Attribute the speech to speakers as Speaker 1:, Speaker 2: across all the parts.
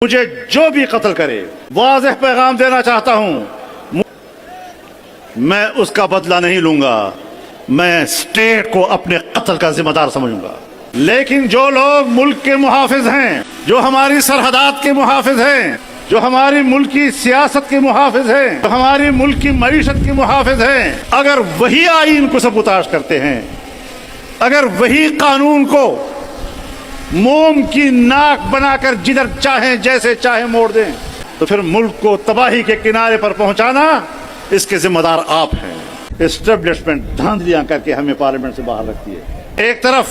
Speaker 1: मुझे जो भी कत्ल करे वाज़ेह पैगाम देना चाहता हूं, मैं उसका बदला नहीं लूंगा, मैं स्टेट को अपने कत्ल का जिम्मेदार समझूंगा। लेकिन जो लोग मुल्क के मुहाफिज हैं, जो हमारी सरहदात के मुहाफिज हैं, जो हमारी मुल्क की सियासत के मुहाफिज हैं, जो हमारी मुल्क की मईशत के मुहाफिज हैं, अगर वही आईन को सबूताज करते हैं, अगर वही कानून को मोम की नाक बनाकर जिधर चाहें जैसे चाहें मोड़ दें, तो फिर मुल्क को तबाही के किनारे पर पहुंचाना इसके जिम्मेदार आप हैं। एस्टेब्लिशमेंट धांधलियां करके हमें पार्लियामेंट से बाहर रखती है। एक तरफ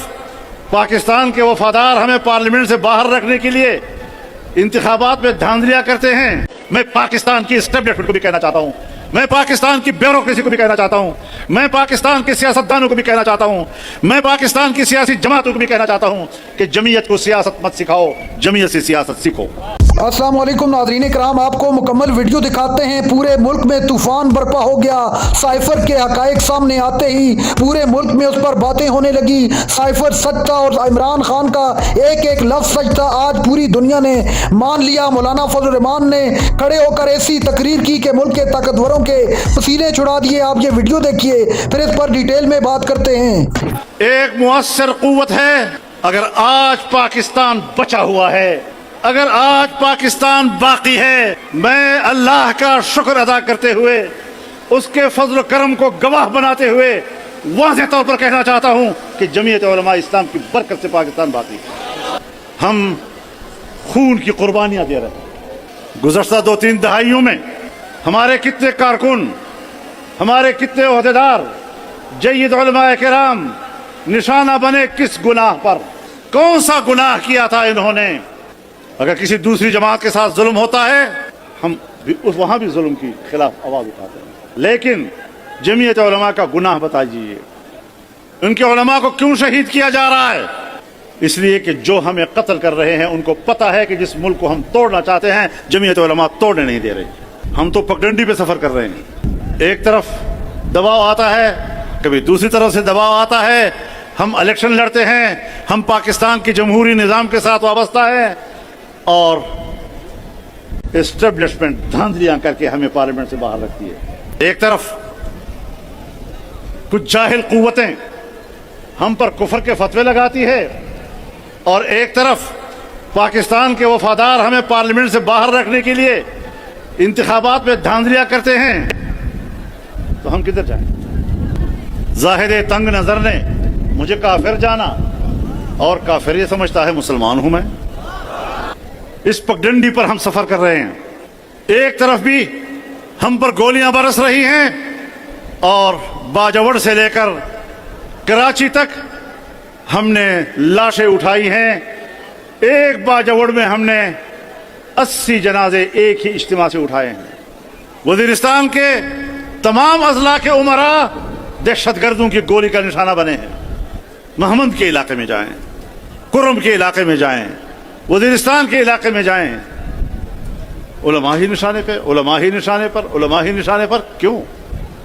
Speaker 1: पाकिस्तान के वफादार हमें पार्लियामेंट से बाहर रखने के लिए इंतखाबात में धांधलियां करते हैं। मैं पाकिस्तान की एस्टेब्लिशमेंट को भी कहना चाहता हूं, मैं पाकिस्तान की ब्यूरोक्रेसी को भी कहना चाहता हूं, मैं पाकिस्तान के सियासतदानों को भी कहना चाहता हूं, मैं पाकिस्तान की सियासी जमातों को भी कहना चाहता हूं कि जमीयत को सियासत मत सिखाओ, जमीयत से सियासत सीखो।
Speaker 2: अस्सलाम वालेकुम नाज़रीन कराम, आपको मुकम्मल वीडियो दिखाते हैं। पूरे मुल्क में तूफान बर्पा हो गया। साइफर के हकायक सामने आते ही पूरे मुल्क में उस पर बातें होने लगी। साइफर सच था और इमरान खान का एक एक लफ्ज सच था। आज पूरी दुनिया ने मान लिया। मौलाना फजल रहमान ने खड़े होकर ऐसी तकरीर की कि मुल्क के ताकतवरों के पसीने छुड़ा दिए। आप ये वीडियो देखिए, फिर इस पर डिटेल में बात करते हैं।
Speaker 1: एक मुअस्सर कुव्वत है। अगर आज पाकिस्तान बचा हुआ है, अगर आज पाकिस्तान बाकी है, मैं अल्लाह का शुक्र अदा करते हुए, उसके फजल करम को गवाह बनाते हुए वाज़ेह तौर पर कहना चाहता हूं कि जमीयत उलमा इस्लाम की बरकत से पाकिस्तान बाकी है। हम खून की कुर्बानियां दे रहे हैं। गुज़श्ता 2-3 दहाइयों में हमारे कितने कारकुन, हमारे कितने ओहदेदार, जय्यद उलमा किराम निशाना बने किस गुनाह पर? कौन सा गुनाह किया था इन्होंने? अगर किसी दूसरी जमात के साथ जुल्म होता है, हम भी वहां भी जुल्म की खिलाफ आवाज उठाते हैं, लेकिन जमीयत उलमा का गुनाह बताइए, उनके उलमा को क्यों शहीद किया जा रहा है? इसलिए कि जो हमें कत्ल कर रहे हैं उनको पता है कि जिस मुल्क को हम तोड़ना चाहते हैं जमीयत उलमा तोड़ने नहीं दे रही। हम तो पगडंडी पे सफर कर रहे हैं। एक तरफ दबाव आता है, कभी दूसरी तरफ से दबाव आता है। हम इलेक्शन लड़ते हैं, हम पाकिस्तान के जमहूरी निज़ाम के साथ वाबस्ता है, और एस्टेब्लिशमेंट धांधलियां करके हमें पार्लियामेंट से बाहर रखती है। एक तरफ कुछ जाहिल कुव्वतें हम पर कुफर के फतवे लगाती है, और एक तरफ पाकिस्तान के वफादार हमें पार्लियामेंट से बाहर रखने के लिए इंतखाबात में धांधलियां करते हैं। तो हम किधर जाएं? जाहिद तंग नजर ने मुझे काफिर जाना, और काफिर ये समझता है मुसलमान हूं मैं। इस पगडंडी पर हम सफर कर रहे हैं। एक तरफ भी हम पर गोलियां बरस रही हैं, और बाजवड़ से लेकर कराची तक हमने लाशें उठाई हैं। एक बाजवड़ में हमने 80 जनाजे एक ही इज्तिमा से उठाए हैं। वजीरिस्तान के तमाम अजला के उमरा दहशतगर्दों की गोली का निशाना बने हैं। महमद के इलाके में जाएं, कुर्म के इलाके में जाएं, वजीरिस्तान के इलाके में जाएं, उलमा ही निशाने पे, उलमा ही निशाने पर, उलमा ही निशाने पर। क्यों?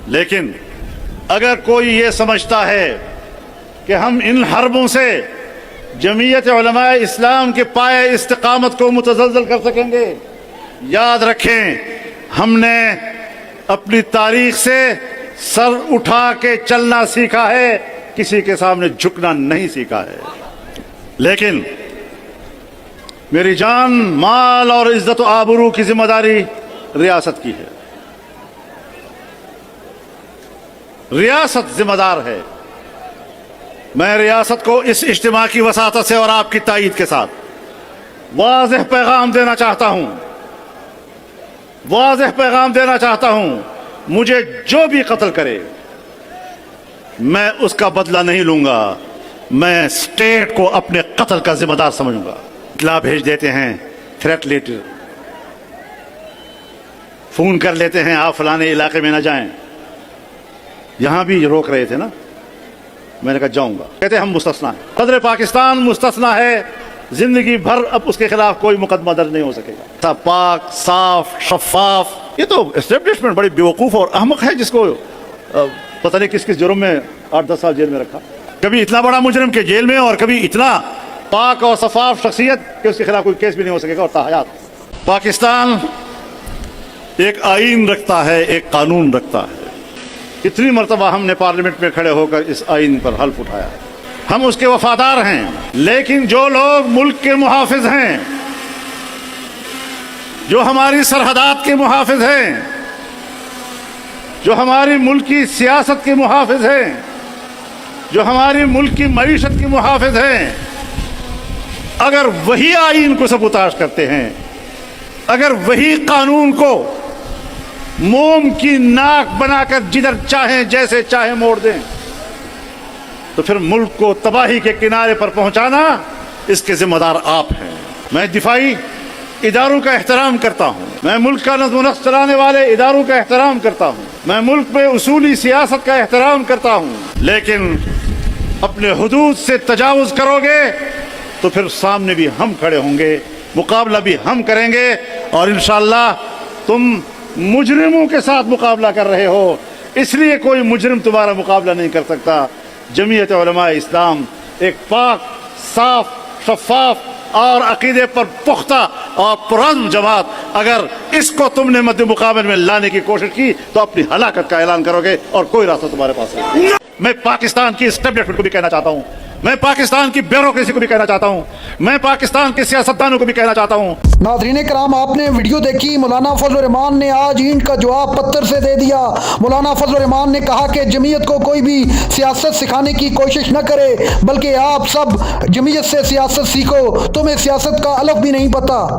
Speaker 1: लेकिन अगर कोई ये समझता है कि हम इन हरबों से जमीयत उलमा इस्लाम के पाए इस्तिकामत को मुतज़लज़ल कर सकेंगे, याद रखें, हमने अपनी तारीख से सर उठा के चलना सीखा है, किसी के सामने झुकना नहीं सीखा है। लेकिन मेरी जान, माल और इज्जत व आबरू की जिम्मेदारी रियासत की है। रियासत जिम्मेदार है। मैं रियासत को इस इज्तिमा की वसातत से और आपकी तायीद के साथ वाज़ेह पैगाम देना चाहता हूं, वाज़ेह पैगाम देना चाहता हूं, मुझे जो भी कत्ल करे मैं उसका बदला नहीं लूंगा, मैं स्टेट को अपने कत्ल का जिम्मेदार समझूंगा। इत्तला भेज देते हैं, थ्रेट लेटर, फोन कर लेते हैं, आप फलाने इलाके में ना जाएं। यहां भी रोक रहे थे ना, मैंने कहा जाऊंगा। कहते हम मुस्तस्ना है, सदर पाकिस्तान मुस्तस्ना है, जिंदगी भर अब उसके खिलाफ कोई मुकदमा दर्ज नहीं हो सकेगा। पाक, साफ, शफाफ। ये तो एस्टेब्लिशमेंट बड़ी बेवकूफ और अहमक है, जिसको पता नहीं किस किस जुर्म में 8-10 साल जेल में रखा। कभी इतना बड़ा मुजरिम के जेल में, और कभी इतना पाक और सफाफ शख्सियत कि उसके खिलाफ कोई केस भी नहीं हो सकेगा और ताहयात। पाकिस्तान एक आइन रखता है, एक कानून रखता है। इतनी मरतबा हमने पार्लियामेंट में खड़े होकर इस आइन पर हल्फ उठाया, हम उसके वफादार हैं। लेकिन जो लोग मुल्क के मुहाफिज हैं, जो हमारी सरहदात के मुहाफिज हैं, जो हमारी मुल्क की सियासत के मुहाफिज हैं, जो हमारी मुल्क की मईशत के मुहाफिज हैं, अगर वही आइन को सबूताश करते हैं, अगर वही कानून को मोम की नाक बनाकर जिधर चाहें जैसे चाहे मोड़ दें, तो फिर मुल्क को तबाही के किनारे पर पहुंचाना इसके जिम्मेदार आप हैं। मैं दिफाई इदारों का एहतराम करता हूं, मैं मुल्क का नज़्म नस्क़ चलाने वाले इदारों का एहतराम करता हूं, मैं मुल्क में उसूली सियासत का एहतराम करता हूं। लेकिन अपने हुदूद से तजावुज करोगे तो फिर सामने भी हम खड़े होंगे, मुकाबला भी हम करेंगे, और इंशाअल्लाह तुम मुजरिमों के साथ मुकाबला कर रहे हो, इसलिए कोई मुजरिम तुम्हारा मुकाबला नहीं कर सकता। जमीयत उलमा इस्लाम एक पाक, साफ, शफाफ और अकीदे पर पुख्ता और पुरान जमात, अगर इसको तुमने मद्दे मुकाबले में लाने की कोशिश की तो अपनी हलाकत का ऐलान करोगे और कोई रास्ता तुम्हारे पास नहीं। मैं पाकिस्तान की एस्टेब्लिशमेंट को भी कहना चाहता हूँ, मैं पाकिस्तान की ब्यूरोक्रेसी को भी कहना चाहता हूँ, मैं पाकिस्तान के सियासतदानों को भी कहना चाहता हूँ।
Speaker 2: नाज़रीन कराम, आपने वीडियो देखी। मौलाना फजल रहमान ने आज ईंट का जवाब पत्थर से दे दिया। मौलाना फजल रहमान ने कहा कि जमीयत को कोई भी सियासत सिखाने की कोशिश न करे, बल्कि आप सब जमीयत से सियासत सीखो, तुम्हें सियासत का अलफ भी नहीं पता।